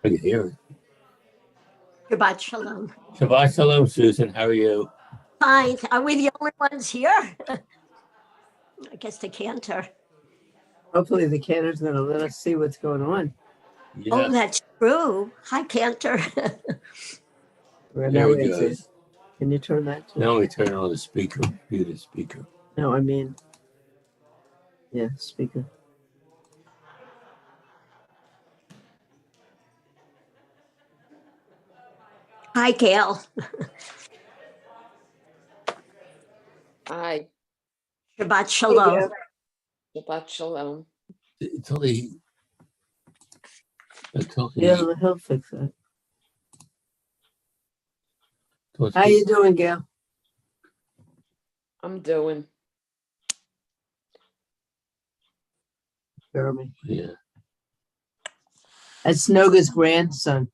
I can hear it. Shabbat Shalom. Shabbat Shalom, Susan. How are you? Fine. Are we the only ones here? I guess the Cantor. Hopefully the Cantor's going to let us see what's going on. Yeah. Oh, that's true. Hi, Cantor. Now There we he can see it. goes. Can you turn that to? Now we turn on the speaker. View the speaker. No, I mean, yeah, speaker. Hi, Gail. Hi, Shabbat Shalom. Shabbat Shalom. Until he. Yeah, he'll fix that. Until How you doing, Gail? I'm doing. Jeremy. Yeah. That's Noga's grandson.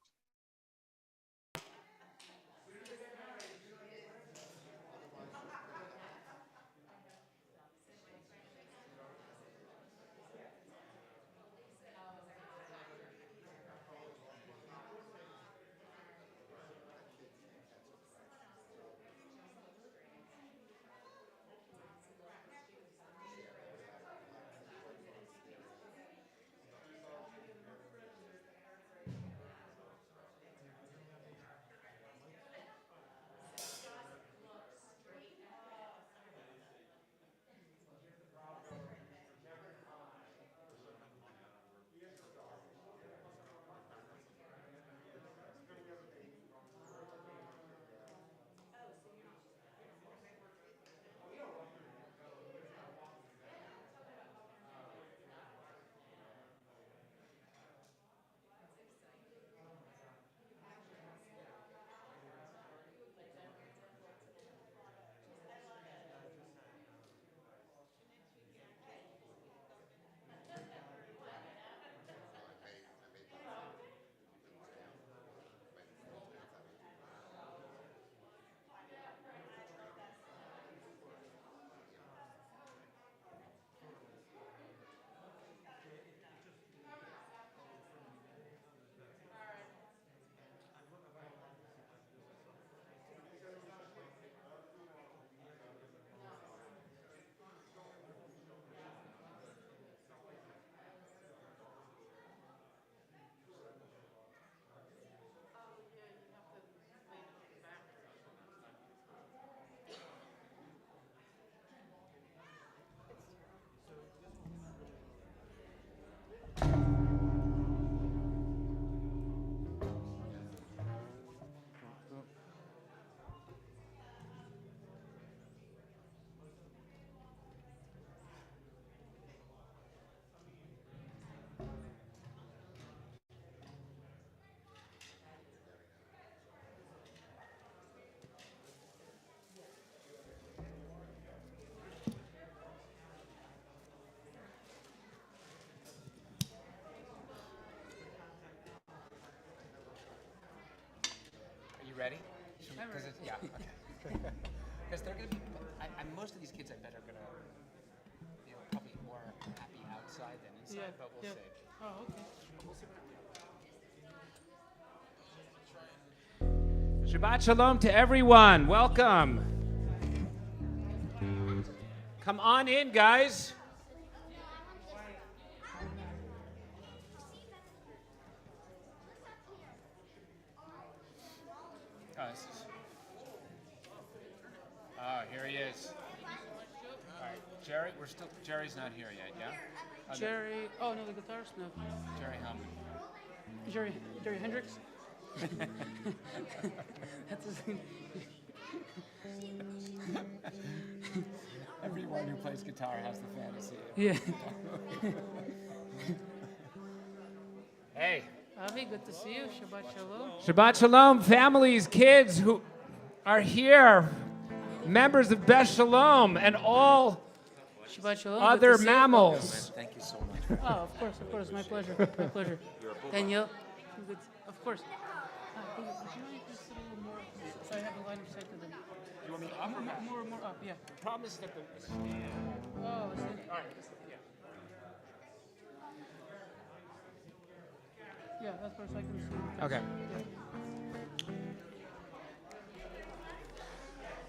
Ready? Yeah, okay. Because they're going to be, most of these kids I bet are going to be probably more happy outside than inside, but we'll see. Oh, okay. We'll see. Shabbat Shalom to everyone. Welcome. Come on in, guys. Oh, here he is. All right, Jerry, Jerry's not here yet, yeah? Jerry, oh no, the guitarist, no. Jerry Hum. Jerry Hendricks? That's his name. Everyone who plays guitar has the fantasy. Yeah. Hey. Avi, good to see you. Shabbat Shalom. Shabbat Shalom, families, kids who are here, members of Beth Shalom, and all Shabbat Shalom. other mammals. Thank you so much. Oh, of course, my pleasure, my pleasure. Daniel, good, of course. Could you just a little more, so I have a line of sight to them. You want me up or back? More up, yeah. The problem is that the Oh, I see. all right, yeah. Yeah, as far as I can see. Okay. Yeah.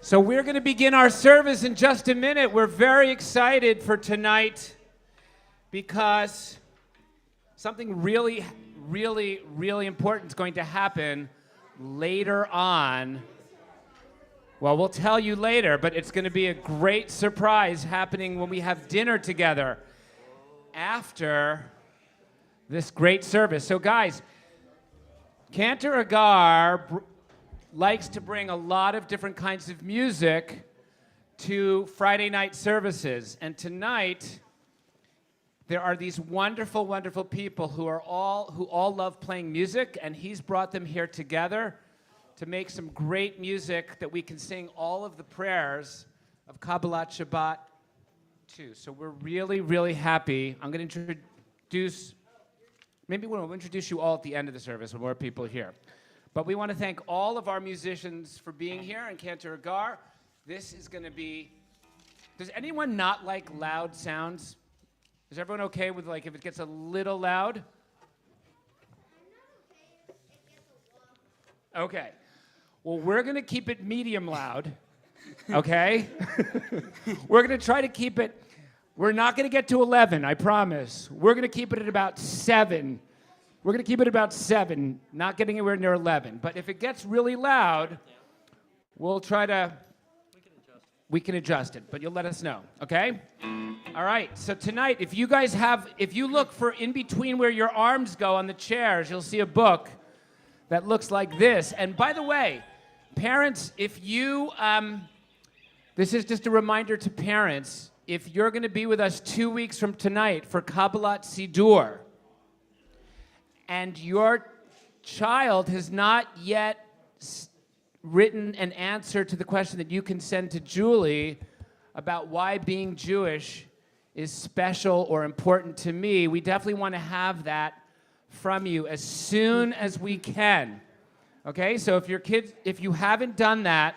So we're going to begin our service in just a minute. We're very excited for tonight because something really, really, really important is going to happen later on. Well, we'll tell you later, but it's going to be a great surprise happening when we have dinner together after this great service. So guys, Cantor Agar likes to bring a lot of different kinds of music to Friday night services. And tonight, there are these wonderful, wonderful people who all love playing music, and he's brought them here together to make some great music that we can sing all of the prayers of Kabbalat Shabbat too. So we're really, really happy. I'm going to introduce, maybe we'll introduce you all at the end of the service when more people are here. But we want to thank all of our musicians for being here, and Cantor Agar. This is going to be, does anyone not like loud sounds? Is everyone okay with, like, if it gets a little loud? Okay. Well, we're going to keep it medium loud, okay? We're going to try to keep it, we're not going to get to 11, I promise. We're going to keep it at about 7. We're going to keep it about 7, not getting anywhere near 11. But if it gets really loud, we'll try to, we can adjust it, but you'll let us know, okay? All right, so tonight, if you look for in between where your arms go on the chairs, you'll see a book that looks like this. And by the way, parents, if you, this is just a reminder to parents, if you're going to be with us 2 weeks from tonight for Kabbalat Sidur, and your child has not yet written an answer to the question that you can send to Julie about why being Jewish is special or important to me, we definitely want to have that from you as soon as we can. Okay, so if your kids, if you haven't done that,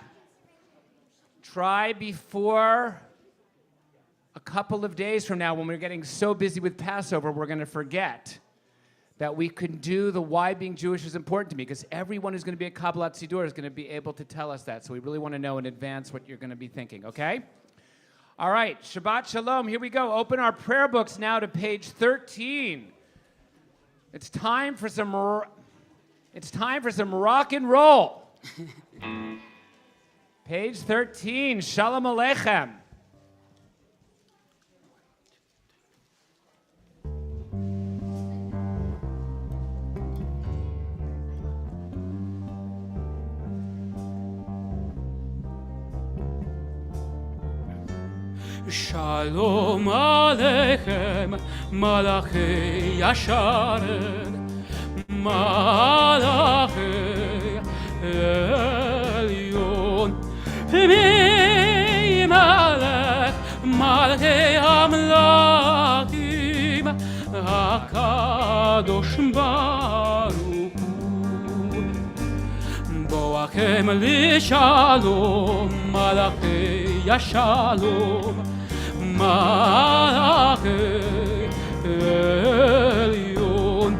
try before a couple of days from now when we're getting so busy with Passover, we're going to forget that we can do the why being Jewish is important to me, because everyone who's going to be at Kabbalat Sidur is going to be able to tell us that. So we really want to know in advance what you're going to be thinking, okay? All right, Shabbat Shalom, here we go. Open our prayer books now to page 13. It's time for some rock and roll. Page 13, Shalom Aleichem. Shalom Aleichem, Malachi Yasharim, Malachi Elyon, Mi Malach, Malachi Amlakim, HaKadosh Baruch Hu, Boachem li Shalom, Malachi Yashalom, Malachi Elyon,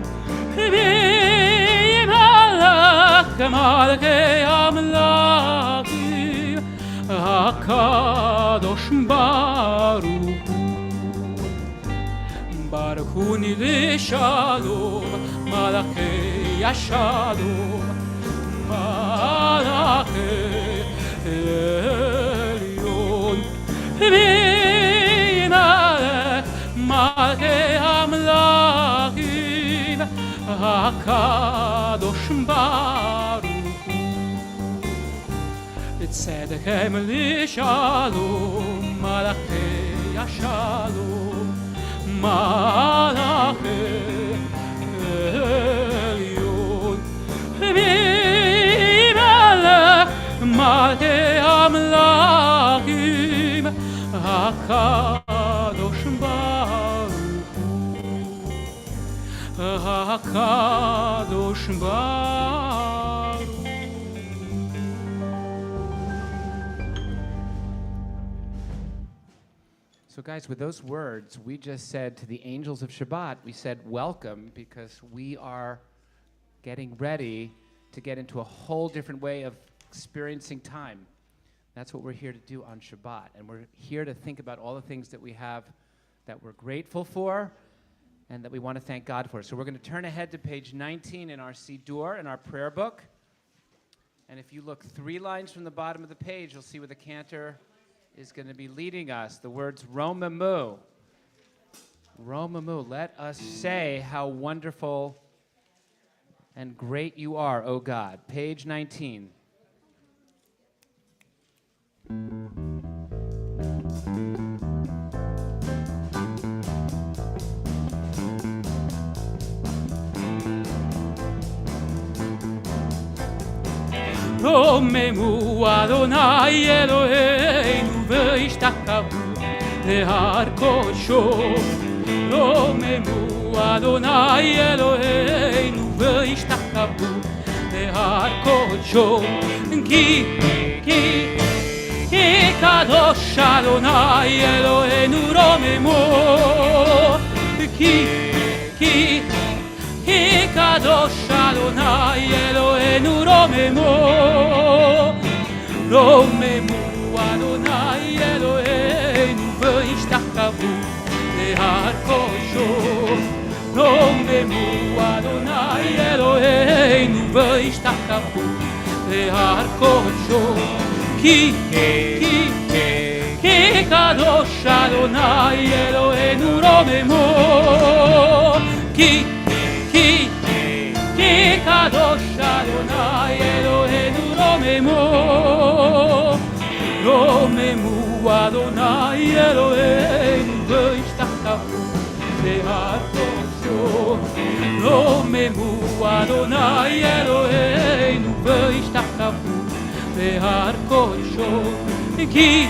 Mi Malach, Malachi Amlakim, HaKadosh Baruch Hu, Baruch Hu li Shalom, Malachi Yashalom, Malachi Elyon, Mi Malach, Malachi Amlakim, HaKadosh Baruch Hu, Tzedechem li Shalom, Malachi Yashalom, Malachi Elyon, Mi Malach, Malachi Amlakim, HaKadosh Baruch Hu, HaKadosh Baruch Hu. So guys, with those words, we just said to the angels of Shabbat, we said welcome, because we are getting ready to get into a whole different way of experiencing time. That's what we're here to do on Shabbat. And we're here to think about all the things that we have that we're grateful for and that we want to thank God for. So we're going to turn ahead to page 19 in our Siddur, in our prayer book. And if you look 3 lines from the bottom of the page, you'll see where the Cantor is going to be leading us. The words Romamu. Romamu. Let us say how wonderful and great you are, O God. Page 19. רוממו אדוני אלוהינו וישתחוו להר קודשו. רוממו אדוני אלוהינו וישתחוו להר קודשו. כי קדוש אדוני אלוהינו רוממו. כי קדוש אדוני אלוהינו רוממו. רוממו אדוני אלוהינו וישתחוו להר קודשו. רוממו אדוני אלוהינו וישתחוו להר קודשו. כי קדוש אדוני אלוהינו רוממו. כי קדוש אדוני אלוהינו רוממו. רוממו אדוני אלוהינו וישתחוו להר קודשו. רוממו אדוני אלוהינו וישתחוו להר קודשו. כי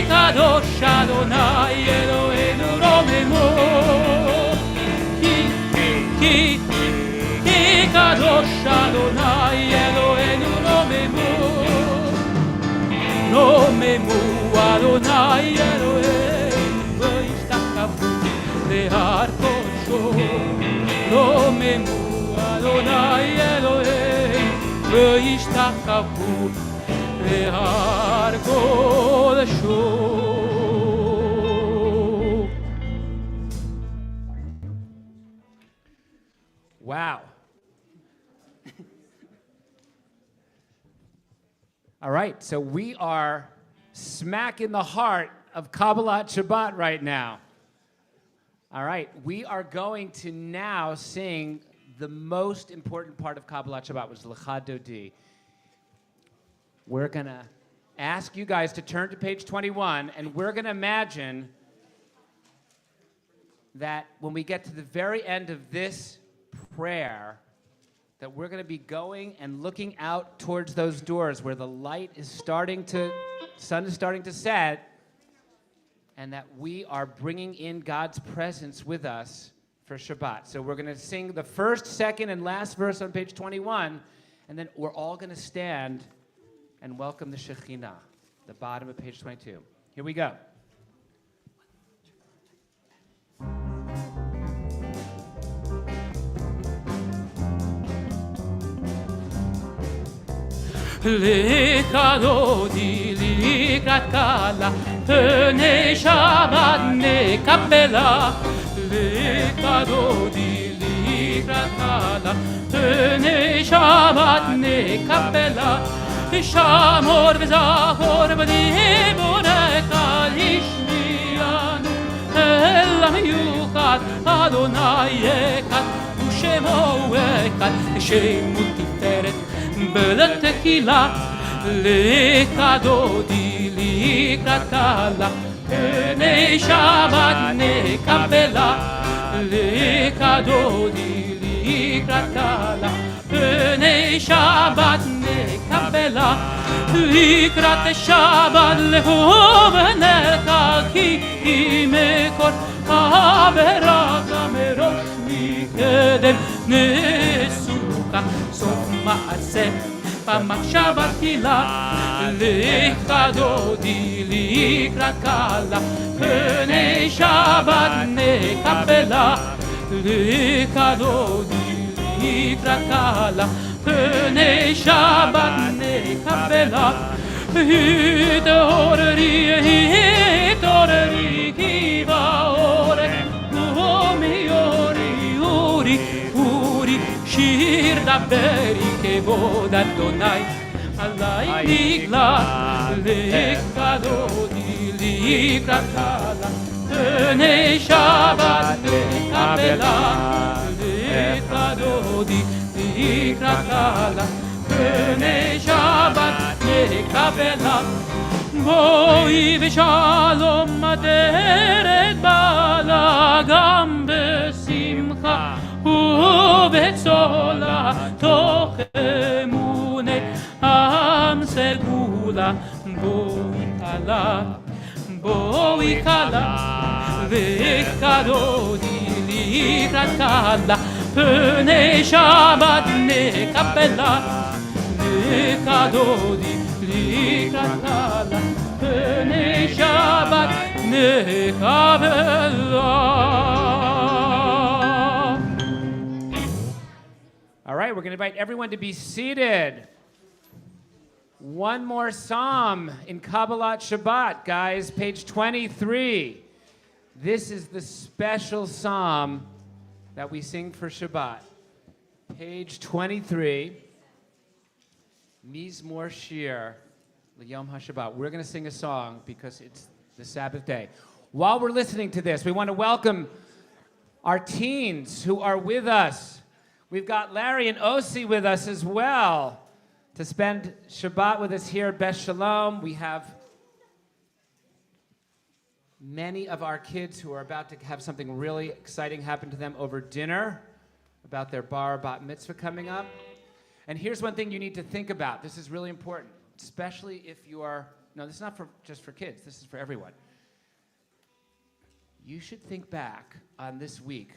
קדוש אדוני אלוהינו רוממו. כי קדוש אדוני אלוהינו רוממו. רוממו אדוני אלוהינו וישתחוו להר קודשו. רוממו אדוני אלוהינו וישתחוו להר קודשו. Wow. All right, so we are smack in the heart of Kabbalat Shabbat right now. All right, we are going to now sing the most important part of Kabbalat Shabbat, which is L'cha Dodi. We're going to ask you guys to turn to page 21, and we're going to imagine that when we get to the very end of this prayer, that we're going to be going and looking out towards those doors where the light is sun is starting to set, and that we are bringing in God's presence with us for Shabbat. So we're going to sing the first, second, and last verse on page 21, and then we're all going to stand and welcome the Shekhinah, the bottom of page 22. Here we go. L'cha dodi לקראת קלה, פני שבת נקבלה. l'cha dodi לקראת קלה, פני שבת נקבלה. שמור וזכור בדיבורך לשמיענו, אל המיוחד אדוני אחד, ושמו אחד, שמו תפארת בלתקילה. l'cha dodi לקראת קלה, פני שבת נקבלה. l'cha dodi לקראת קלה, פני שבת נקבלה. לקראת שבת לאהוב נלכה, כי מקור הברכה מראש מקדם נסוכה. סוף מעשה במחשבה תחילה. l'cha dodi לקראת קלה, פני שבת נקבלה. l'cha dodi לקראת קלה, פני שבת נקבלה. התעוררי כי באורך, קומי אורי אורי אורי, שיר דברי כבוד אדוני, עלי נגלה לקדודי לקראת קלה, פני שבת נקבלה, לקדודי לקראת קלה, פני שבת נקבלה. בואי ושלום אדרת בעלה, גם בשמחה ובצולה, תוך אמוני עם סגולה. בואי כלה וקדודי לקראת קלה, פני שבת נקבלה, לקדודי לקראת קלה, פני שבת נקבלה. All right, we're going to invite everyone to be seated. One more psalm in Kabbalat Shabbat, guys, page 23. This is the special psalm that we sing for Shabbat. Page 23, Mizmor Shir, L'Yom HaShabbat. We're going to sing a song because it's the Sabbath day. While we're listening to this, we want to welcome our teens who are with us. We've got Larry and Osi with us as well to spend Shabbat with us here at Beth Sholom. We have many of our kids who are about to have something really exciting happen to them over dinner, about their bar bat mitzvah coming up. And here's one thing you need to think about. This is really important, especially if you are, no, this is not just for kids. This is for everyone. You should think back on this week.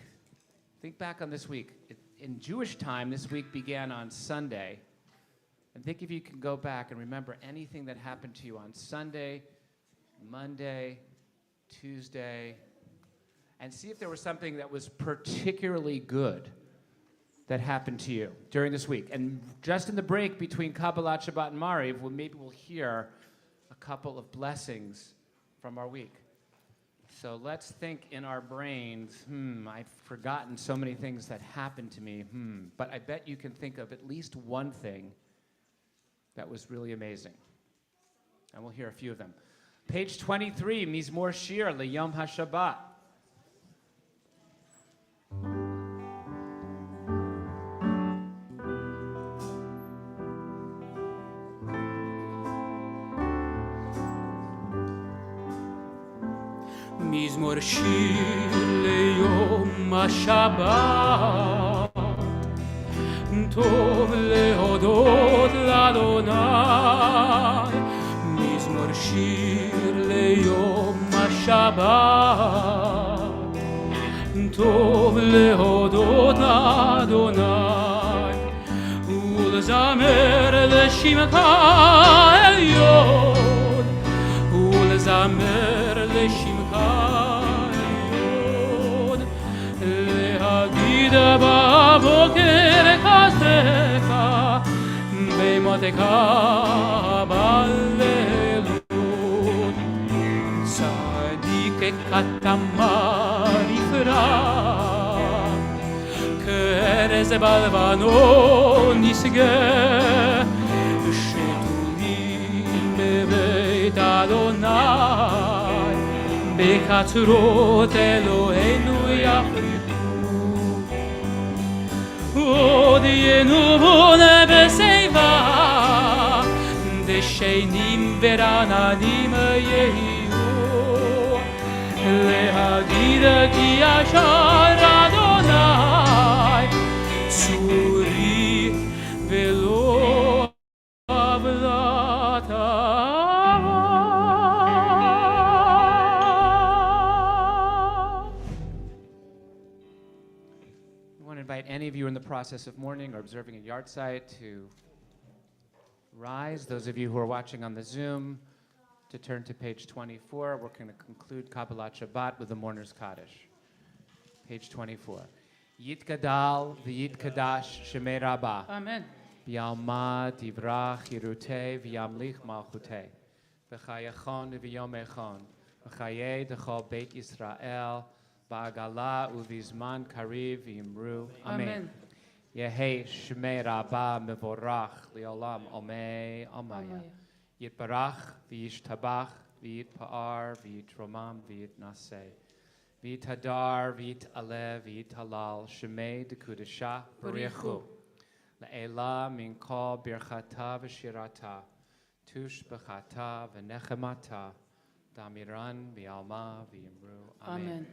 Think back on this week. In Jewish time, this week began on Sunday. And think if you can go back and remember anything that happened to you on Sunday, Monday, Tuesday, and see if there was something that was particularly good that happened to you during this week. And just in the break between Kabbalat, Shabbat, and Mariv, maybe we'll hear a couple of blessings from our week. So let's think in our brains, I've forgotten so many things that happened to me, but I bet you can think of at least one thing that was really amazing. And we'll hear a few of them. Page 23, Mizmor Shir, L'Yom HaShabbat. מזמור שיר ליום השבת, טוב להודות לאדוני. מזמור שיר ליום השבת, טוב להודות לאדוני, ולזמר לשמך עליון, ולזמר לשמך עליון, להגיד בבוקר חסדך, במותך בלילות. צדיק כתמר יפרח, כארז בלבנון ישגה, שתולים בבית אדוני, בחצרות אלוהינו יפריחו. עוד ינובון בשיבה, דשנים ורעננים יהיו, להגיד כי ישר אדוני, צורי ולא עוולתה. Invite any of you in the process of mourning or observing a yard site to rise. Those of you who are watching on the Zoom, to turn to page 24. We're going to conclude Kabbalat Shabbat with the Mourner's Kaddish. Page 24. Yitgadal v'yitkadash shemei Rabbah. Amen. V'yalma divrach yirutei v'yamlich malchutei. V'chayachon v'yomechon. V'chayei d'chol Beit Yisrael. Ba'agala uvizman kariv v'yimru. Amen. Yehei shemei Rabbah mevorach li'olam omei omaya. Yitbarach v'yishtabach v'yitpa'ar v'yitromam v'yitnaseh. V'yitadar v'yitaleh v'yitalal shemei d'kudashah b'richu. Le'ela min kol birchata v'shirata. Tush b'chata v'nechemata. Damiran v'yalma v'yimru. Amen.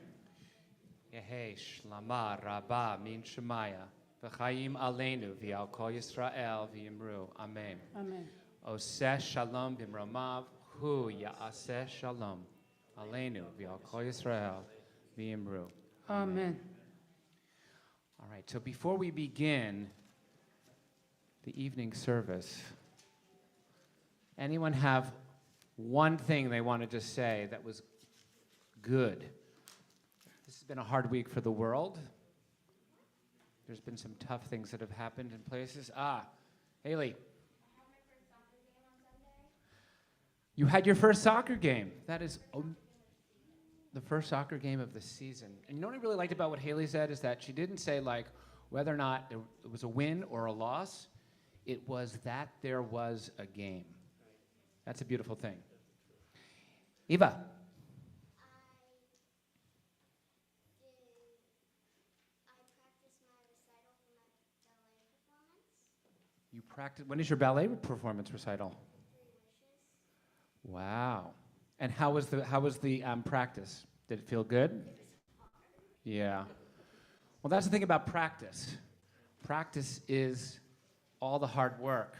Yehei shlama rabba min shemaya. V'chayim aleinu v'al kol Yisrael v'yimru. Amen. Amen. Oseh shalom b'mromav hu ya'aseh shalom. Aleinu v'al kol Yisrael v'yimru. Amen. All right, so before we begin the evening service, anyone have one thing they wanted to say that was good? This has been a hard week for the world. There's been some tough things that have happened in places. Haley. You had your first soccer game. That is the first soccer game of the season. And you know what I really liked about what Haley said is that she didn't say like whether or not it was a win or a loss. It was that there was a game. That's a beautiful thing. Eva. You practice. When is your ballet performance recital? Wow. And how was the practice? Did it feel good? Yeah. Well, that's the thing about practice. Practice is all the hard work.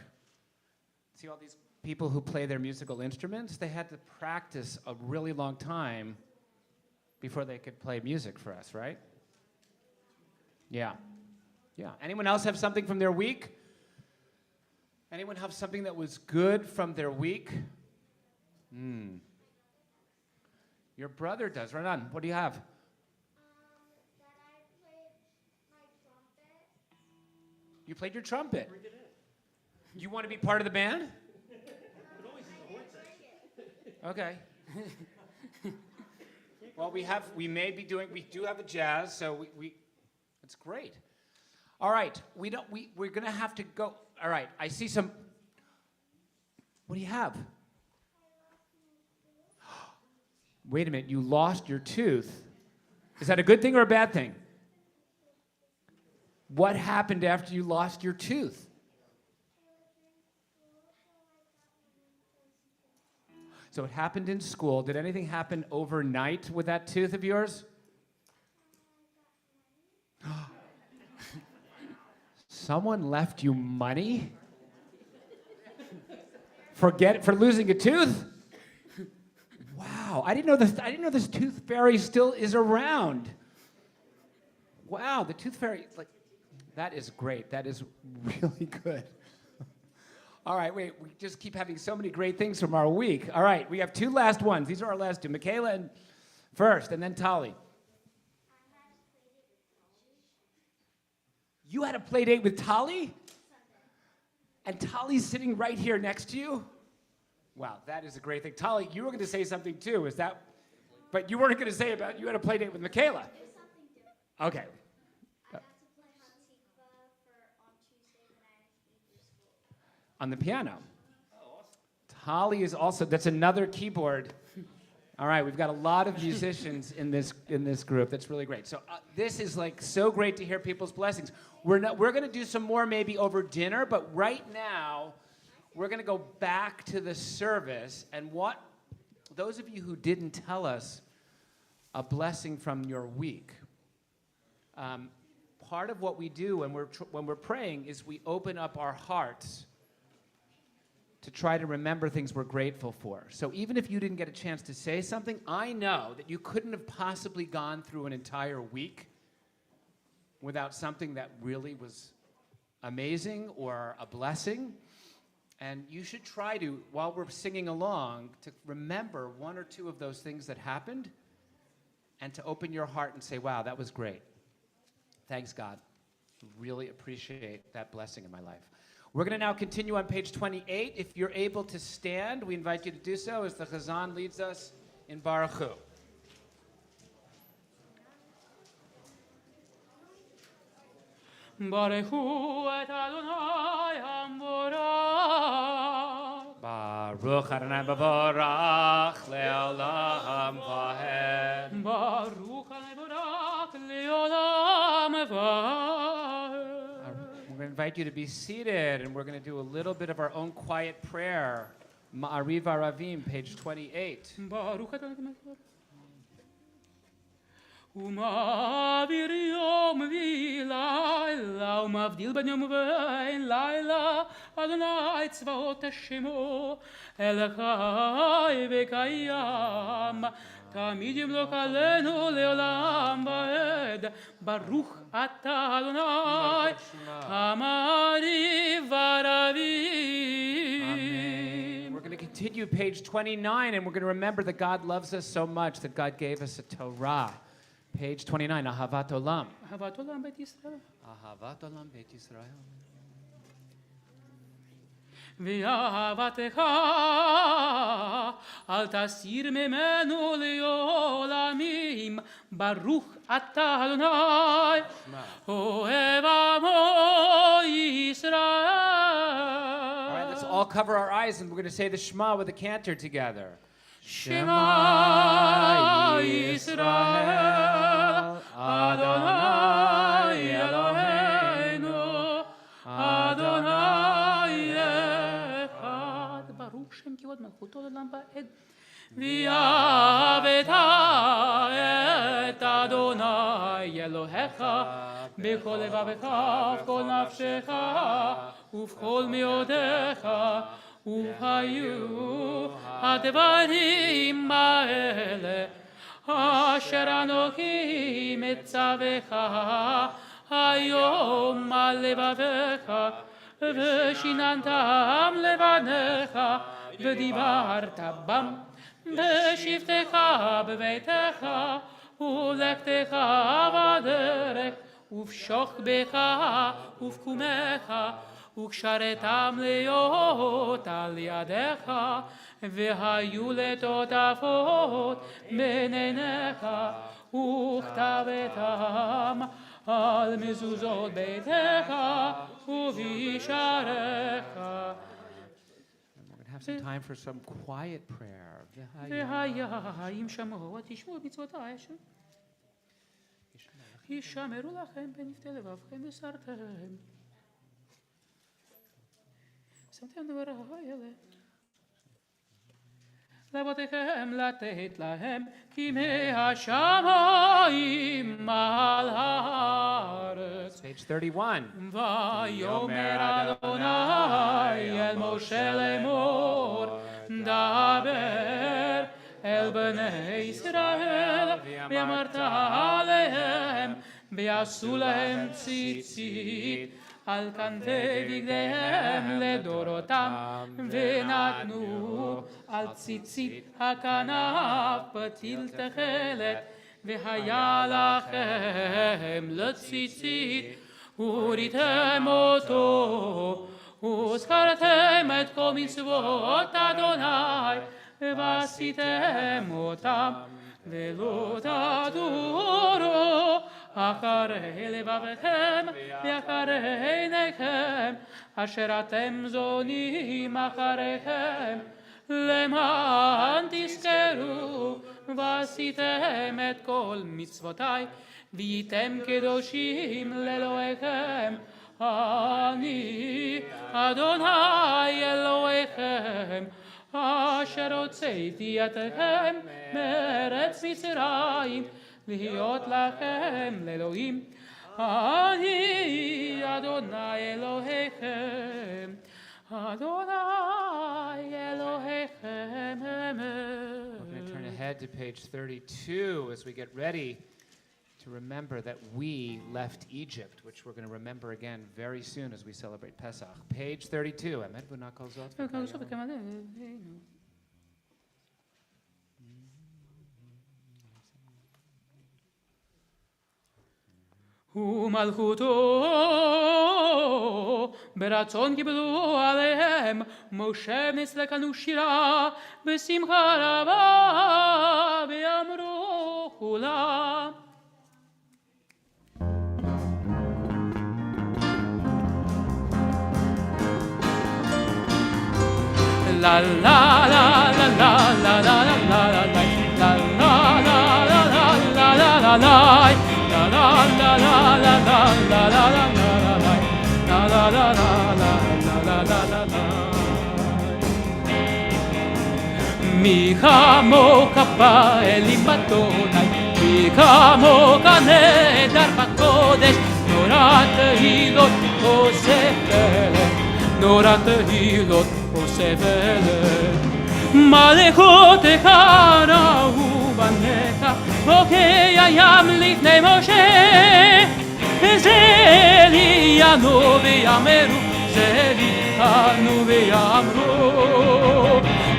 See all these people who play their musical instruments? They had to practice a really long time before they could play music for us, right? Yeah. Yeah. Anyone else have something from their week? Anyone have something that was good from their week? Your brother does. Right on. What do you have? That I played my trumpet. You played your trumpet. You want to be part of the band? Okay. Well, we do have a jazz, so we it's great. All right, we're gonna have to go. All right, I see some. What do you have? Wait a minute, you lost your tooth. Is that a good thing or a bad thing? What happened after you lost your tooth? So it happened in school. Did anything happen overnight with that tooth of yours? Someone left you money? For losing a tooth? Wow, I didn't know this tooth fairy still is around. Wow, the tooth fairy, that is great. That is really good. All right, wait, we just keep having so many great things from our week. All right, we have two last ones. These are our last two. Michaela first, and then Tali. You had a play date with Tali? And Tali's sitting right here next to you? Wow, that is a great thing. Tali, you were going to say something too, but you weren't going to say about you had a play date with Michaela. There's something different. Okay. I got to play Hatikva on Tuesday when I leave school. On the piano. Tali is also, that's another keyboard. All right, we've got a lot of musicians in this group. That's really great. So this is so great to hear people's blessings. We're going to do some more maybe over dinner, but right now we're going to go back to the service. And those of you who didn't tell us a blessing from your week, part of what we do when we're praying is we open up our hearts to try to remember things we're grateful for. So even if you didn't get a chance to say something, I know that you couldn't have possibly gone through an entire week without something that really was amazing or a blessing. And you should try to, while we're singing along, to remember one or two of those things that happened and to open your heart and say, wow, that was great. Thanks, God. Really appreciate that blessing in my life. We're going to now continue on page 28. If you're able to stand, we invite you to do so as the Chazan leads us in Baruch Hu. Baruch hu et Adonai hamborach. Baruch Adonai Bavorach Le'olam Vahed. Baruch Adonai Bavorach le'olam vaed. We're going to invite you to be seated, and we're going to do a little bit of our own quiet prayer. Ma'ariv Aravim, page 28. Baruch Adonai Bavorach. ומעביר יום ולילה ומבדיל בין יום ובין לילה אדוני צבאות שמו אלוהי וקיים תמיד ימלוך עלינו לעולם ועד ברוך אתה אדוני המעריב ערבים. We're going to continue page 29, and we're going to remember that God loves us so much that God gave us a Torah. Page 29, Ahavat Olam. אהבת עולם בית ישראל Ahavat Olam Beit Yisrael. ואהבתך אל תסיר ממנו לעולמים ברוך אתה אדוני אוהב עמו ישראל. All right, let's all cover our eyes, and we're going to say the Shema with the Cantor together. שמע ישראל אדוני אלוהינו אדוני אחד ברוך שם כבוד מלכותו לעולם ועד ואהבת את אדוני אלוהיך בכל לבבך ובכל נפשך ובכל מאודיך והיו הדברים האלה אשר אנוכי מצווך היום על לבביך ושיננתם לבניך ודיברת בם בשבתך בביתך ולכתך בדרך ובשוכבך ובקומך וקשרתם להיות על ידיך והיו לטוטפות בין עיניך וכתבתם על מזוזות ביתך ובשעריך. We're going to have some time for some quiet prayer. והיה אם שמעו ותשמעו את מצוותיי ישמרו לכם בנפתי לבבכם וסרתם שמתם דברי האלה לבותיכם לתת להם כימי השמיים על הארץ. Page 31. ויאמר אדוני אל משה לאמור דבר אל בני ישראל ואמרת עליהם ויעשו להם ציצית על כנפי בגדיהם לדורותם ונתנו על ציצית הכנף פתיל תכלת והיה לכם לציצית וריתם אותו וזכרתם את כל מצוות אדוני ועשיתם אותם ולא תדורו אחרי לבבכם ואחרי עיניכם אשר אתם זונים אחריכם למען תזכרו ועשיתם את כל מצוותיי והייתם קדושים לאלוהיכם אני אדוני אלוהיכם אשר הוצאתי אתכם מארץ מצרים להיות לכם לאלוהים אני אדוני אלוהיכם אדוני אלוהיכם. We're going to turn ahead to page 32 as we get ready to remember that we left Egypt, which we're going to remember again very soon as we celebrate Pesach. Page 32. Ahmed Bunakal Zot. ומלכותו ברצון קיבלו עליהם משה נסלקנו שירה בשמחה רבה ואמרו כולם la la la la la la la la la la la la la la la la la la la מי כמוך באלים אדוני, מי כמוך נהדר בקודש, נורא תהילות עושה פלא, נורא תהילות עושה פלא. מלכותך ראו בניך, בוקי הים לפני משה, וזה ליאנו ויאמרו, זה ליאנו ויאמרו,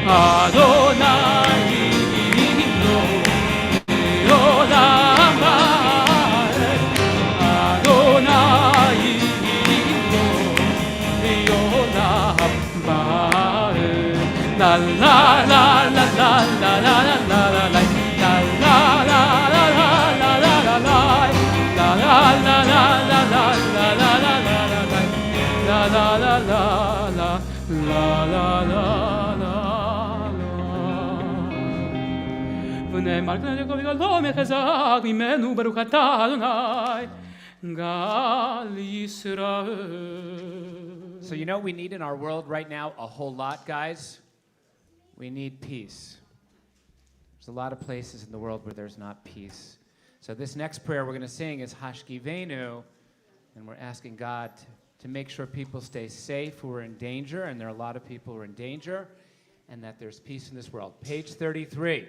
אדוני לא לעולם בארץ, אדוני לא לעולם בארץ. La la la la la la la la la la ונאמר כאן יעקב יגאלו מחזק ממנו ברוך אתה אדוני גל ישראל. So you know what we need in our world right now? A whole lot, guys. We need peace. There's a lot of places in the world where there's not peace. So this next prayer we're going to sing is Hashkivenu, and we're asking God to make sure people stay safe who are in danger, and there are a lot of people who are in danger, and that there's peace in this world. Page 33.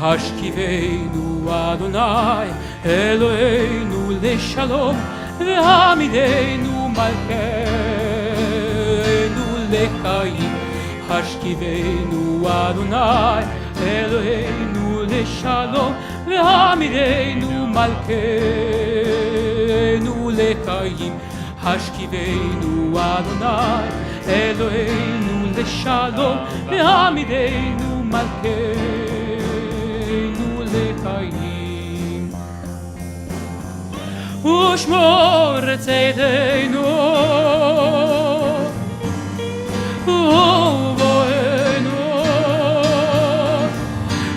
השכיבנו אדוני אלוהינו לשלום והעמידנו מלכנו לחיים. השכיבנו אדוני אלוהינו לשלום והעמידנו מלכנו לחיים. השכיבנו אדוני אלוהינו לשלום והעמידנו מלכנו לחיים. ושמור צאתנו ובואנו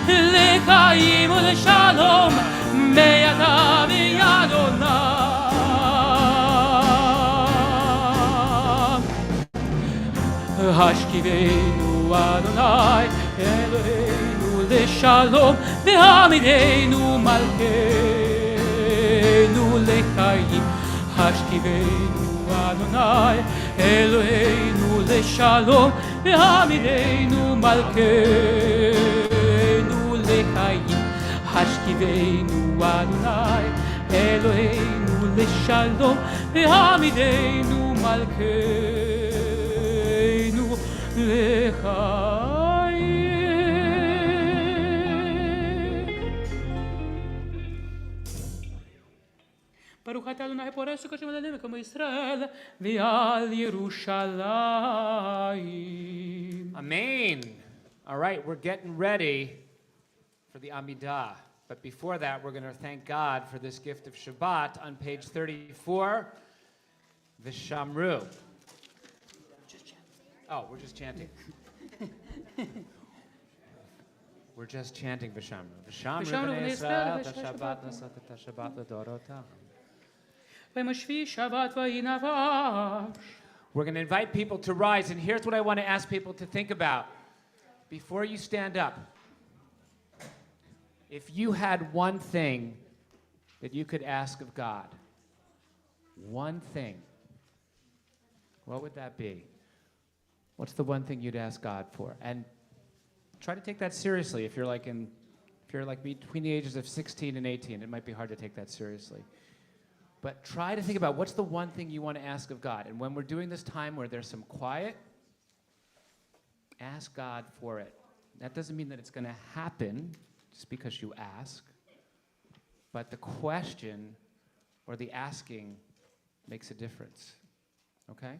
לחיים ולשלום בידה ביד עולם. השכיבנו אדוני אלוהינו לשלום והעמידנו מלכנו לחיים. השכיבנו אדוני אלוהינו לשלום והעמידנו מלכנו לחיים. השכיבנו אדוני אלוהינו לשלום והעמידנו מלכנו לחיים. ברוך אתה אדוני פורס וקשב עלינו כמו ישראל ועל ירושלים. Amen. All right, we're getting ready for the Amidah. But before that, we're going to thank God for this gift of Shabbat on page 34, Vishamru. Oh, we're just chanting. We're just chanting Vishamru. Vishamru b'nei Yisrael, Shabbat nasat et Shabbat l'dorotam. וימשבי שבת וינבש. We're going to invite people to rise, and here's what I want to ask people to think about. Before you stand up, if you had one thing that you could ask of God, one thing, what would that be? What's the one thing you'd ask God for? And try to take that seriously. If you're like between the ages of 16 and 18, it might be hard to take that seriously. But try to think about what's the one thing you want to ask of God. And when we're doing this time where there's some quiet, ask God for it. That doesn't mean that it's going to happen just because you ask. But the question or the asking makes a difference. Okay?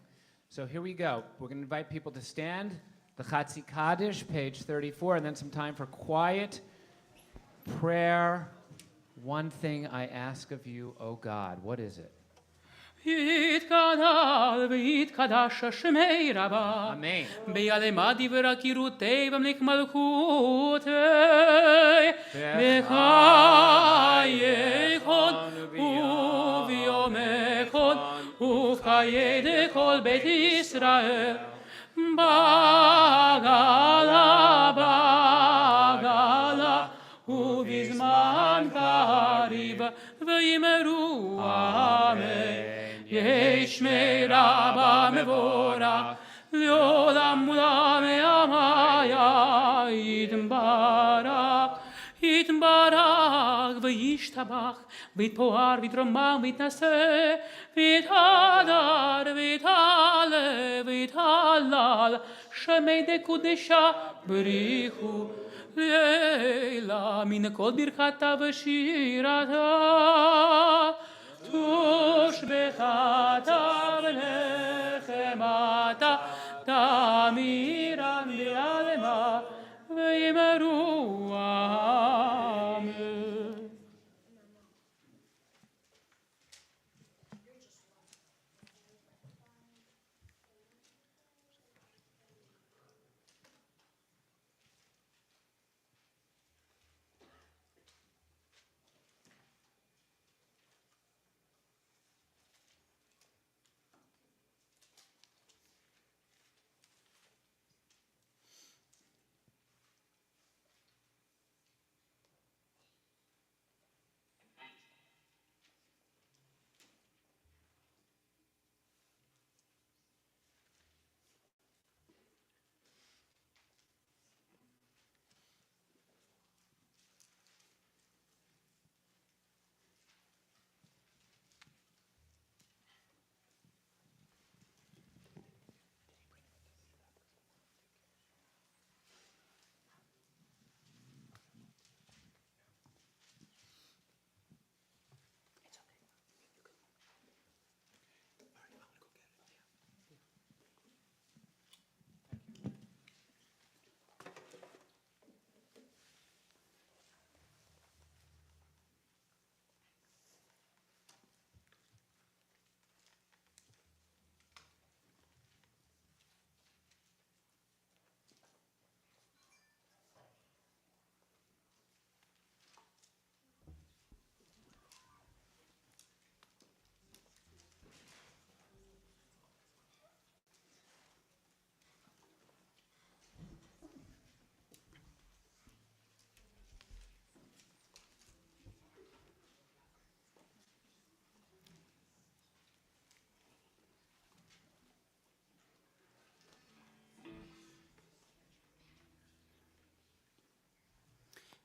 So here we go. We're going to invite people to stand. The Chatzi Kaddish, page 34, and then some time for quiet prayer. One thing I ask of you, O God. What is it? יתגדל ויתקדש שמי רבה Amen. ביעלמה דברה קירותי במליק מלכותי בחייכון וביומכון ובחיי דכל בית ישראל בגלה ובזמן קריב ויאמרו אמן יש מרבה מבורך לעולם עולם ימיה יתברך וישתבח ויתפאר ויתרומם ויתנשא ויתהדר ויתהלל ויתהלל שמי דקודשה בריחו לילה מן כל ברכתה ושירתה תושבחתה ונחמתה תמירם בעלמה ויאמרו אמן.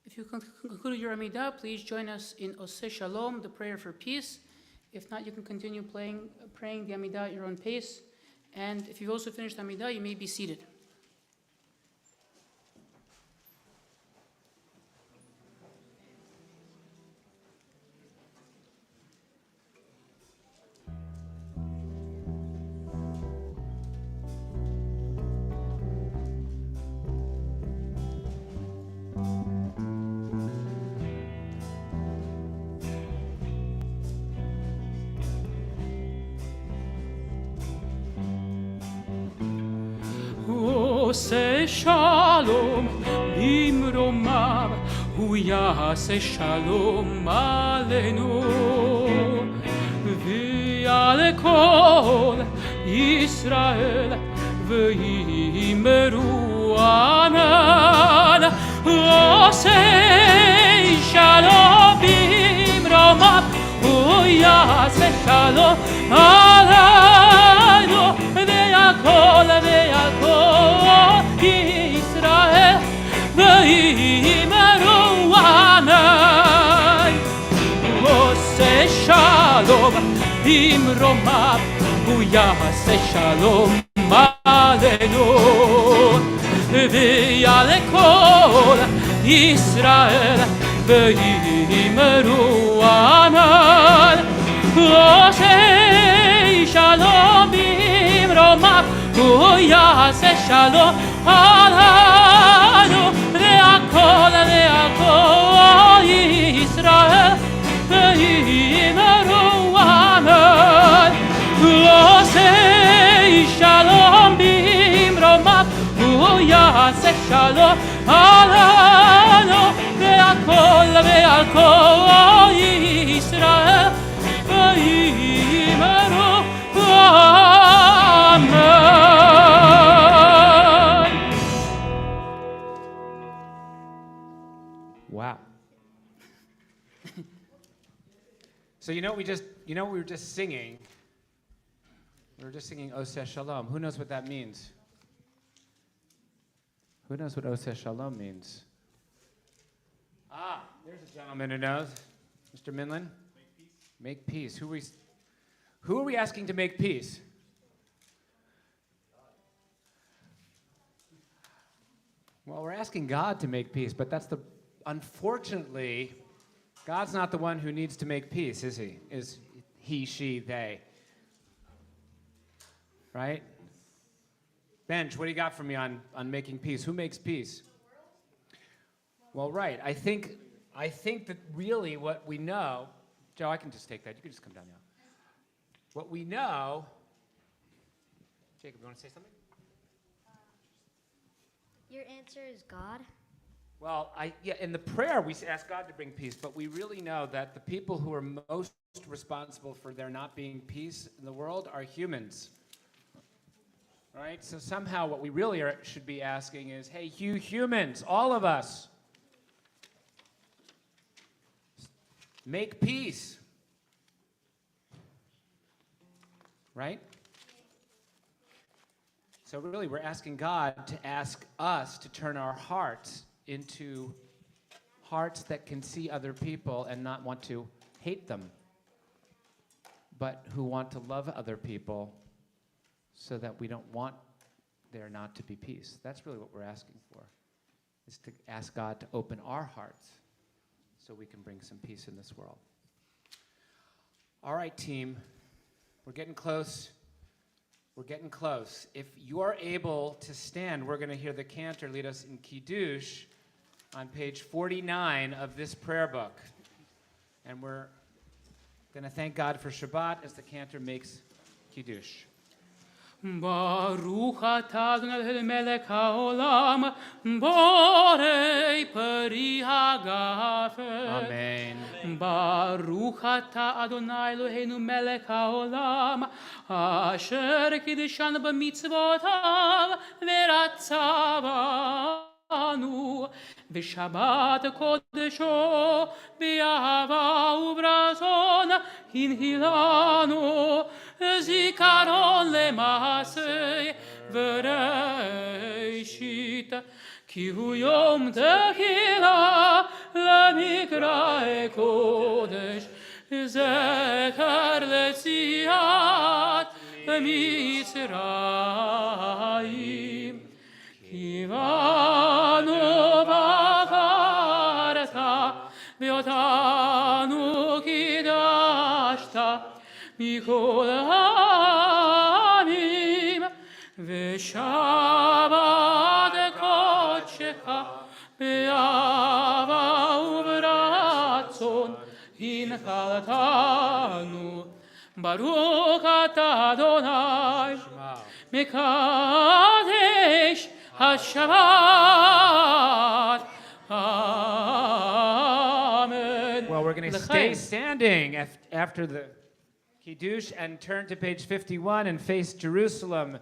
If you conclude your Amidah, please join us in Oseh Shalom, the prayer for peace. If not, you can continue praying the Amidah at your own pace. And if you've also finished Amidah, you may be seated. עושה שלום במרומיו, הוא יעשה שלום עלינו ועל כל ישראל ויאמרו אמן. עושה שלום במרומיו, הוא יעשה שלום עלינו והכל ישראל ויאמרו אמן. עושה שלום במרומיו הוא יעשה שלום עלינו ויעלה כל ישראל ויאמרו אמן עושה שלום במרומיו הוא יעשה שלום עלינו והכל ישראל ויאמרו אמן עושה שלום במרומיו הוא יעשה שלום עלינו ועל כל ישראל ויאמרו אמן. Wow. So you know what we were just singing? We were just singing Oseh Shalom. Who knows what that means? Who knows what Oseh Shalom means? Ah, there's a gentleman who knows. Mr. Minlin? Make peace. Who are we asking to make peace? Well, we're asking God to make peace, but unfortunately, God's not the one who needs to make peace, is he? Is he, she, they? Right? Benj, what do you got for me on making peace? Who makes peace? Well, right. I think that really what we know, Joe, I can just take that. You can just come down now. What we know, Jacob, you want to say something? Your answer is God. Well, in the prayer we ask God to bring peace, but we really know that the people who are most responsible for there not being peace in the world are humans. All right? So somehow what we really should be asking is, hey, you humans, all of us, make peace. Right? So really we're asking God to ask us to turn our hearts into hearts that can see other people and not want to hate them, but who want to love other people so that we don't want there not to be peace. That's really what we're asking for, is to ask God to open our hearts so we can bring some peace in this world. All right, team, we're getting close. We're getting close. If you are able to stand, we're going to hear the Cantor lead us in Kiddush on page 49 of this prayer book. And we're going to thank God for Shabbat as the Cantor makes Kiddush. ברוך אתה אדוני מלך העולם, בורא פרי הגפן. Amen. ברוך אתה אדוני אלוהינו מלך העולם, אשר קידשנו במצוותיו ורצה בנו, ושבת קודשו באהבה וברצון הנהילנו, זיכרון למעשה בראשית, כי הוא יום תחילה למקרא קודש, זכר ליציאת מצרים. כי בנו בחרת ואותנו קידשת מכל העמים, ושבת קודשך באהבה וברצון הנחלתנו. ברוך אתה אדוני מקדש השבת. Amen. Well, we're going to stay standing after the Kiddush and turn to page 51 and face Jerusalem,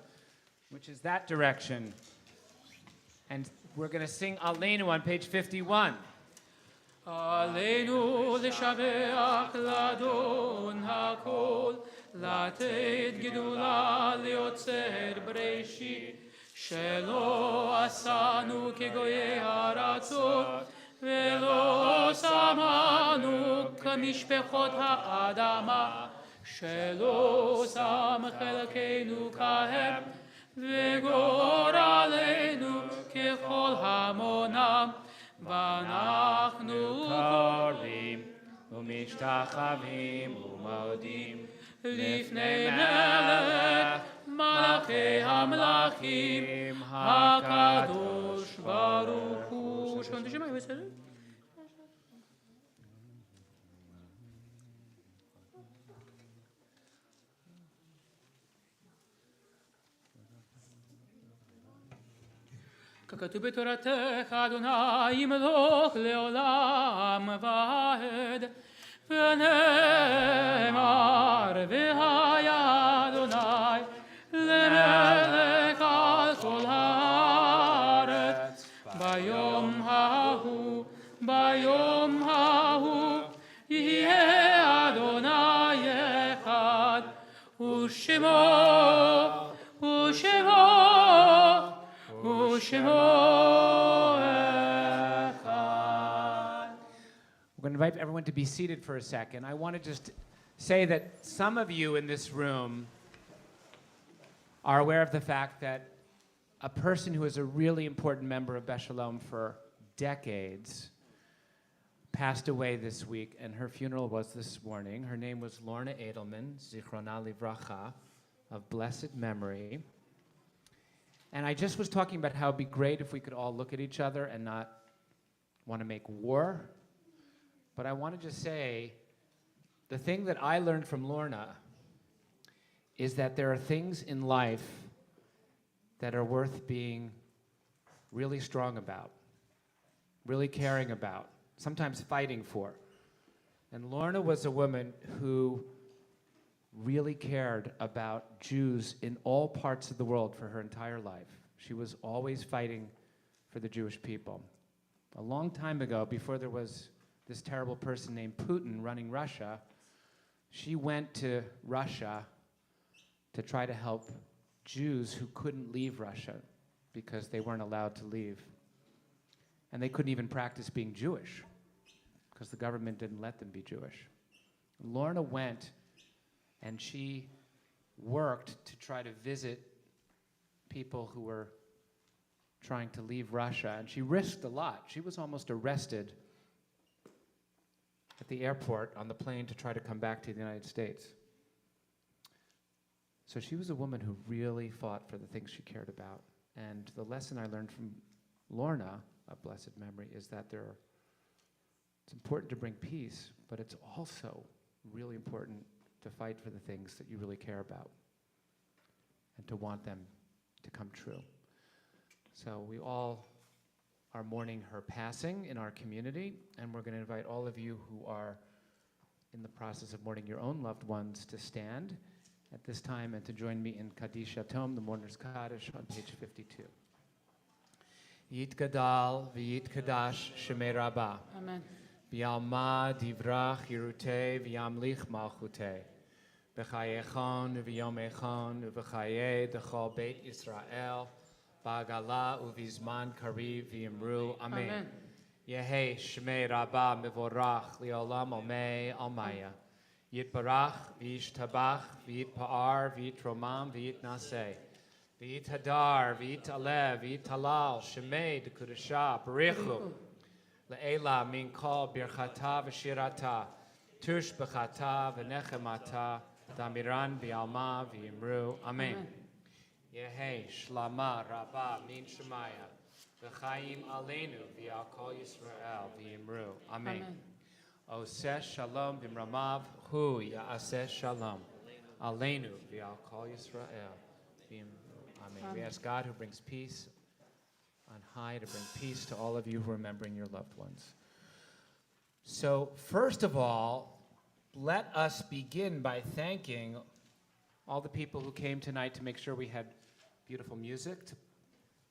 which is that direction. And we're going to sing Aleinu on page 51. עלינו לשבח לאדון הכל, לתת גדולה ליוצר בראשית, שלא עשנו כגויי הארצות, ולא שמנו כמשפחות האדמה, שלא שם חלקנו כהם, וגורלנו ככל המונם, ואנחנו קוראים ומשתחווים ומודים לפני מלך מלכי המלכים, הקדוש ברוך הוא. שכן תשמעי בסדר? ככתוב בתורתך, אדוני ימלוך לעולם ועד, ונאמר, והיה אדוני למלך על כל הארץ. ביום ההוא יהיה אדוני אחד, ושמו We're going to invite everyone to be seated for a second. I want to just say that some of you in this room are aware of the fact that a person who is a really important member of Beth Sholom for decades passed away this week, and her funeral was this morning. Her name was Lorna Edelman, Zichrona Livracha, of blessed memory. And I just was talking about how it'd be great if we could all look at each other and not want to make war. But I want to just say, the thing that I learned from Lorna is that there are things in life that are worth being really strong about, really caring about, sometimes fighting for. And Lorna was a woman who really cared about Jews in all parts of the world for her entire life. She was always fighting for the Jewish people. A long time ago, before there was this terrible person named Putin running Russia, she went to Russia to try to help Jews who couldn't leave Russia because they weren't allowed to leave. And they couldn't even practice being Jewish because the government didn't let them be Jewish. Lorna went and she worked to try to visit people who were trying to leave Russia, and she risked a lot. She was almost arrested at the airport on the plane to try to come back to the United States. So she was a woman who really fought for the things she cared about. And the lesson I learned from Lorna, of blessed memory, is that it's important to bring peace, but it's also really important to fight for the things that you really care about and to want them to come true. So we all are mourning her passing in our community, and we're going to invite all of you who are in the process of mourning your own loved ones to stand at this time and to join me in Kaddish Yatom, the Mourner's Kaddish, on page 52. Yitgadal v'yitkadash shemei Rabbah. Amen. V'yalma divrach yirutei v'yamlich malchutei. B'chayechon v'yomechon v'chayei d'chol Beit Yisrael. Ba'agala uvizman kariv v'yimru. Amen. Amen. Yehei shmei Rabbah mevorach li'olam omei almaya. Yitbarach v'yishtabach v'yitpa'ar v'yitromam v'yitnaseh. V'yithadar v'yitalev v'yitalal shemei d'kudashah b'richu. Le'ela min kol birchata v'shirata. Tush b'chata v'nechemata. Damiran v'yalma v'yimru. Amen. Yehei shlama rabbah min shemaya. V'chaim aleinu v'al kol Yisrael v'yimru. Amen. Oseh shalom b'mramav hu ya'aseh shalom. Aleinu v'al kol Yisrael v'yimru. Amen. We ask God who brings peace on high to bring peace to all of you who are remembering your loved ones. So first of all, let us begin by thanking all the people who came tonight to make sure we had beautiful music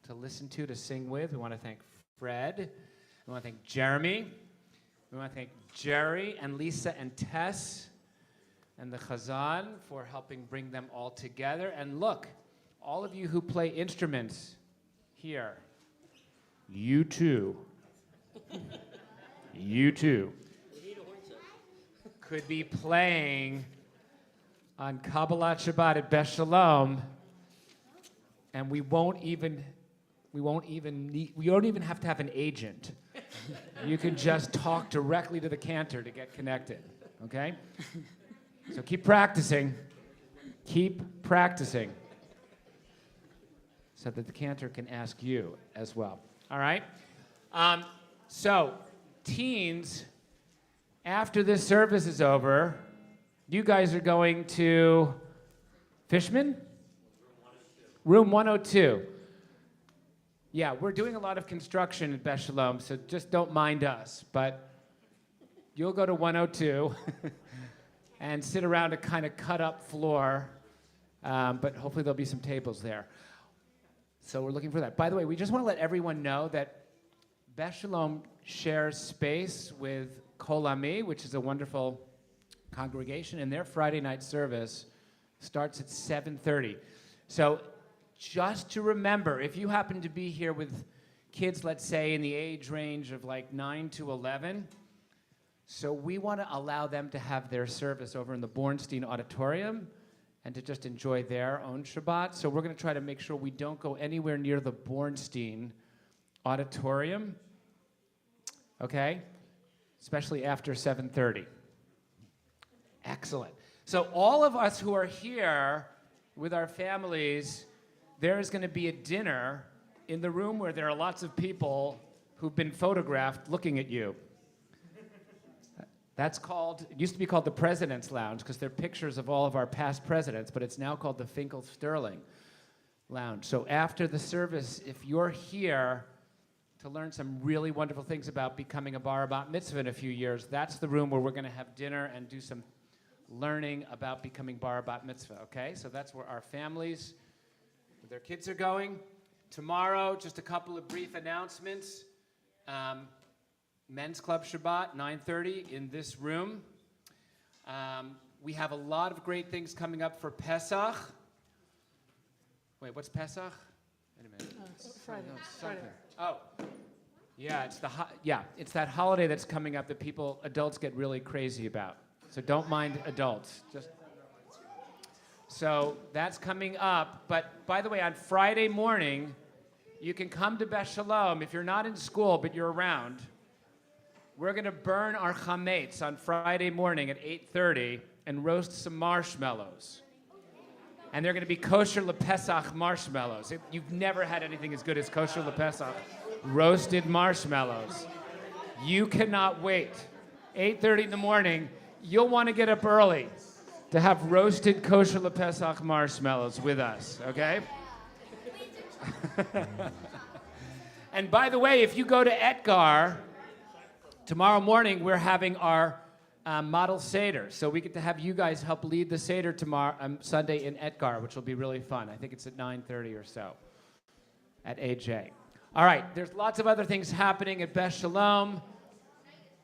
to listen to sing with. We want to thank Fred. We want to thank Jeremy. We want to thank Jerry and Lisa and Tess and the Chazan for helping bring them all together. And look, all of you who play instruments here, you too. You too could be playing on Kabbalat Shabbat at Beth Sholom, and we don't even have to have an agent. You can just talk directly to the Cantor to get connected, okay? So keep practicing. Keep practicing so that the Cantor can ask you as well, all right? So, teens, after this service is over, you guys are going to Fishman? Room 102. Yeah, we're doing a lot of construction at Beth Sholom, so just don't mind us. But you'll go to 102 and sit around a kind of cut-up floor, but hopefully there'll be some tables there. So we're looking for that. By the way, we just want to let everyone know that Beth Sholom shares space with Kol Ami, which is a wonderful congregation, and their Friday night service starts at 7:30. So just to remember, if you happen to be here with kids, let's say in the age range of like 9 to 11, so we want to allow them to have their service over in the Bornstein Auditorium and to just enjoy their own Shabbat. So we're going to try to make sure we don't go anywhere near the Bornstein Auditorium, okay? Especially after 7:30. Excellent. So all of us who are here with our families, there is going to be a dinner in the room where there are lots of people who've been photographed looking at you. That's called, it used to be called the President's Lounge because they're pictures of all of our past presidents, but it's now called the Finkel-Sterling Lounge. So after the service, if you're here to learn some really wonderful things about becoming a bar bat mitzvah in a few years, that's the room where we're going to have dinner and do some learning about becoming bar bat mitzvah, okay? So that's where our families with their kids are going. Tomorrow, just a couple of brief announcements. Men's Club Shabbat, 9:30 in this room. We have a lot of great things coming up for Pesach. Wait, what's Pesach? Wait a minute. Friday. No, something. Oh, yeah, it's that holiday that's coming up that adults get really crazy about. So don't mind adults. So that's coming up. But by the way, on Friday morning, you can come to Beth Sholom. If you're not in school, but you're around, we're going to burn our chametz on Friday morning at 8:30 and roast some marshmallows. And they're going to be kosher LePesach marshmallows. You've never had anything as good as kosher LePesach roasted marshmallows. You cannot wait. 8:30 in the morning, you'll want to get up early to have roasted kosher LePesach marshmallows with us, okay? And by the way, if you go to Agar, tomorrow morning we're having our model Seder. So we get to have you guys help lead the Seder tomorrow, Sunday in Agar, which will be really fun. I think it's at 9:30 or so at AJ. All right, there's lots of other things happening at Beth Sholom.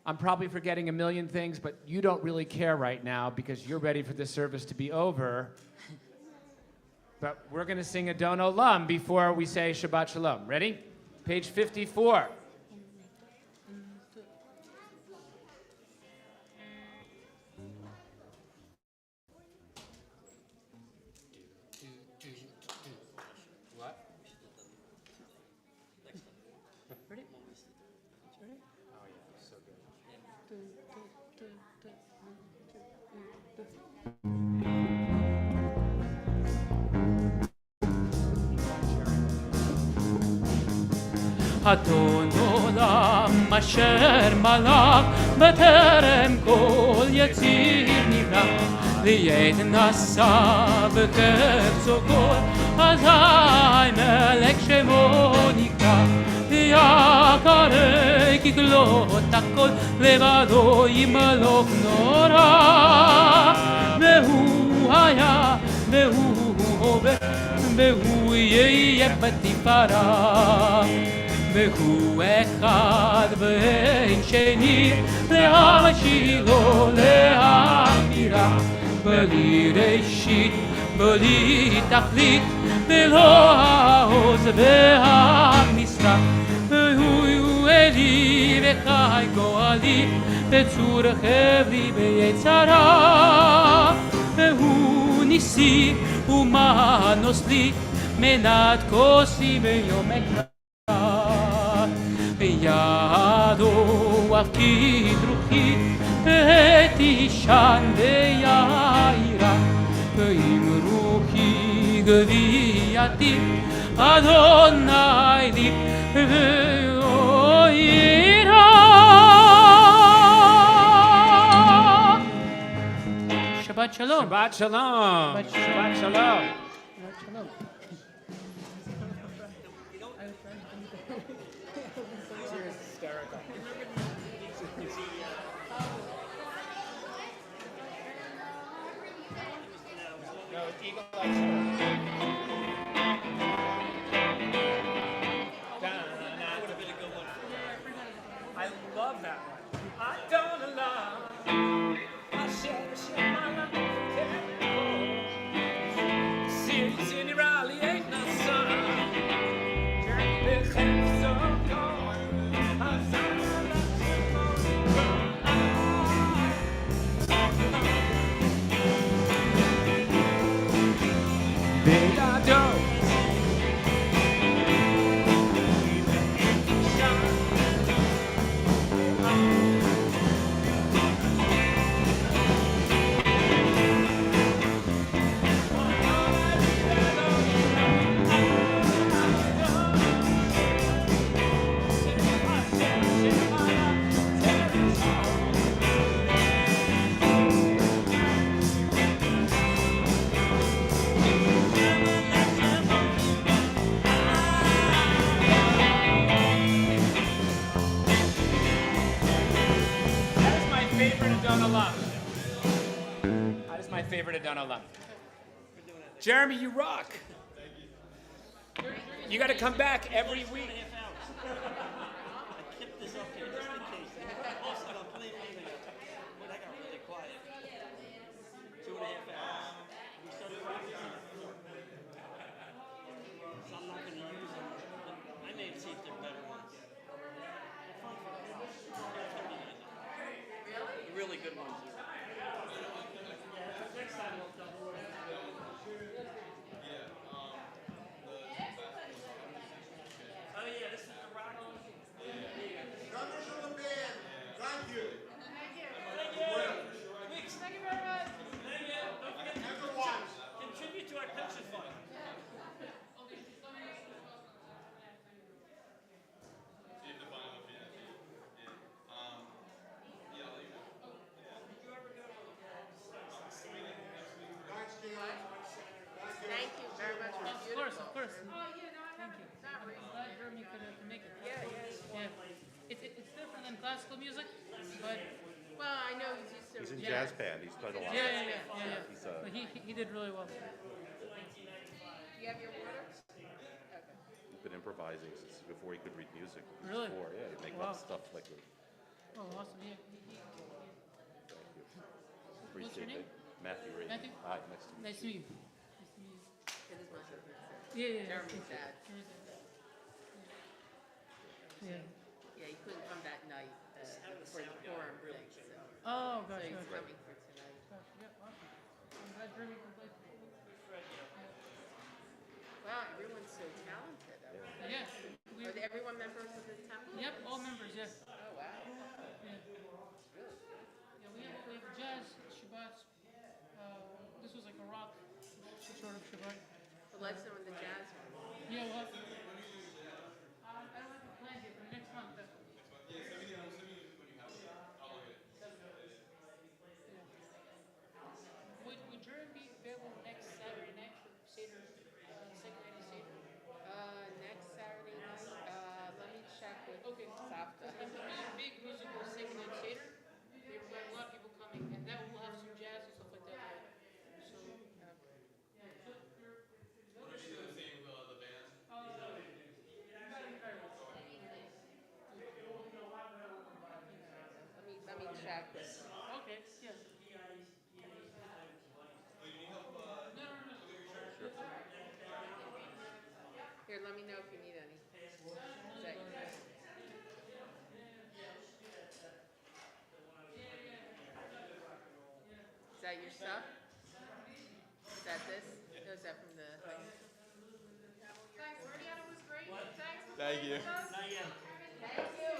I'm probably forgetting a million things, but you don't really care right now because you're ready for this service to be over. But we're going to sing Adon Olam before we say Shabbat Shalom. Ready? Page 54. אדון עולם אשר מלך בטרם כל יציר נברא ליד נשא בקבצו כל אזי מלך שמו נקרא יקרא כגלות הכל לבדו ימלוך נורא והוא היה והוא הווה והוא יהיה בתפארה והוא אחד ואין שני להשילו להכירה בלי ראשית בלי תכלית בלא העוז והמשרה והוא אלי וחי גואלי בצור חבלי ביצרה והוא ניסי ומנוס לי מנת כוסי ביום אקרא ידוע כי דרוכי תישן ויעירה ואם רוחי גבייתי אדוני לי ויעירה. Shabbat Shalom. Shabbat Shalom. Shabbat Shabbat Shalom. Shabbat Shalom. I love that one. I don't love. I share my life. Cities in Raleigh ain't no sun. They have so cold. I'm favorite Adon Olam. Jeremy, you rock. You got to come back every week. Really good ones. Of course. Thank you. I'm glad Jeremy could make it. Yeah. It's different than classical music, but well, I know he's used to. He's in jazz band. He's played a lot. Yeah. He's, but he did really well. Do you have your water? He's been improvising since before he could read music. Really? Before, yeah, he'd make up stuff like the. Oh, awesome! Yeah. What's your name? Matthew Ray. Matthew? Hi, nice to meet you. Yeah. Jeremy's dad. Yeah, he couldn't come that night for the forum thing. So. Oh, gosh. So he's coming for tonight. Yeah, awesome. I'm glad Jeremy can play. Wow, everyone's so talented. Yeah. Are everyone members of the temple? Yep, all members. Yeah. Oh wow. Yeah. Yeah, we have jazz, Shabbat. This was like a rock sort of Shabbat. Well, let's know when the jazz one. Yeah, well, I don't have a plan yet for next month. Would Jeremy be available next Saturday night for Seder, second night of Seder? Next Saturday night. Let me check with Savta. It's a really big musical second night Seder. We have a lot of people coming, and that will have some jazz and stuff like that. So. Let me check this. Okay, yeah. Here, let me know if you need any. Is that your stuff? Is that this? Was that from the? Thanks, Mariana was great. Thanks. Thank you. Thank you.